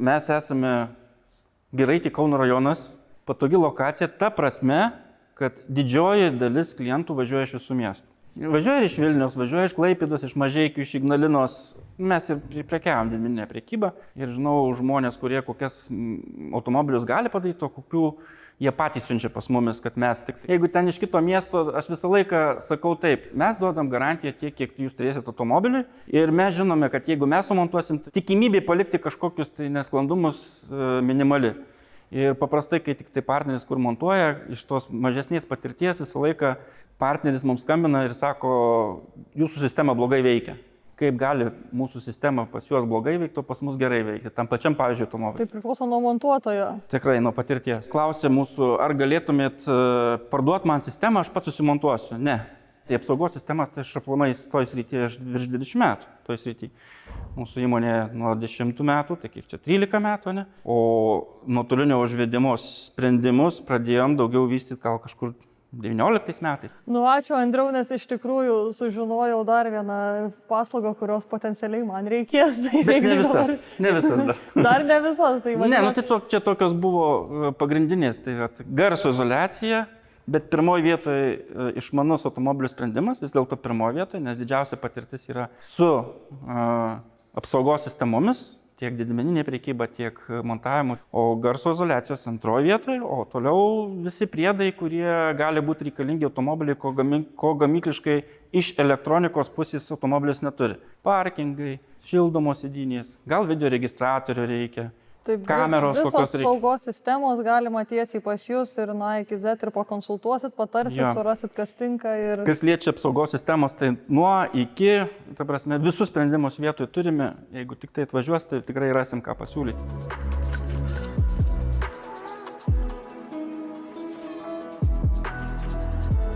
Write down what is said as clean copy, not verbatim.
mes esame Giraitė Kauno rajonas, patogi lokacija, ta prasme, kad didžioji dalis klientų važiuoja iš visų miestų. Važiuoja ir iš Vilniaus, važiuoja iš Klaipėdos, iš Mažeikių, iš Ignalinos. Mes ir prekiavom didmeninę prekybą ir žinau žmonės, kurie kokias automobilius gali padaryti, o kokių jie patys siunčia pas mumis, kad mes tik... Jeigu ten iš kito miesto, aš visą laiką sakau taip, mes duodam garantiją tiek, kiek jūs turėsit automobilį ir mes žinome, kad jeigu mes sumontuosim, tikimybė palikti kažkokius tai nesklandumus minimali. Ir paprastai, kai tik tai partneris, kur montuoja, iš tos mažesnės patirties visą laiką partneris mums skambina ir sako, jūsų sistema blogai veikia. Kaip gali mūsų sistema pas juos blogai veikti, o pas mus gerai veikti, tam pačiam, pavyzdžiui, automobiliui. Tai priklauso nuo montuotojo. Tikrai, nuo patirties. Klausė mūsų, ar galėtumėt parduoti man sistemą, aš pats susimontuosiu. Ne. Tai apsaugos sistemas, tai aš aplamai toj srityje virš 20 metų. Toj srityje. Mūsų įmonė nuo 10 metų, tai kiek čia 13 metų, ne? O nuotolinio užvedimo sprendimus pradėjom daugiau vystyti gal kažkur 19 metais. Nu, ačiū Andriau, nes iš tikrųjų sužinojau dar vieną paslaugą, kurios potencialiai man reikės. Tai bet ne visas, ne visas dar. Dar ne visas, tai man. Ne, nu tai čia tokios buvo pagrindinės, tai garso izoliacija, bet pirmoje vietoje išmanus automobilių sprendimas, vis dėlto pirmoje vietoje, nes didžiausia patirtis yra su apsaugos sistemomis, tiek didmeninė prekyba, tiek montavimu, o garso izoliacijos antroje vietoje, o toliau visi priedai, kurie gali būti reikalingi automobiliai, ko gamykliškai iš elektronikos pusės automobilis neturi. Parkingai, šildomos sėdynės, gal video registratorių reikia. Taip, kameros kokios reikia. Visos saugos sistemos galima tiesiai pas jūs ir nuo A iki Z ir pakonsultuosit, patarsit, surasit, kas tinka. Ir... Kas liečia apsaugos sistemos, tai nuo iki, ta prasme, visus sprendimus vietoje turime. Jeigu tik tai atvažiuos, tai tikrai rasim ką pasiūlyti.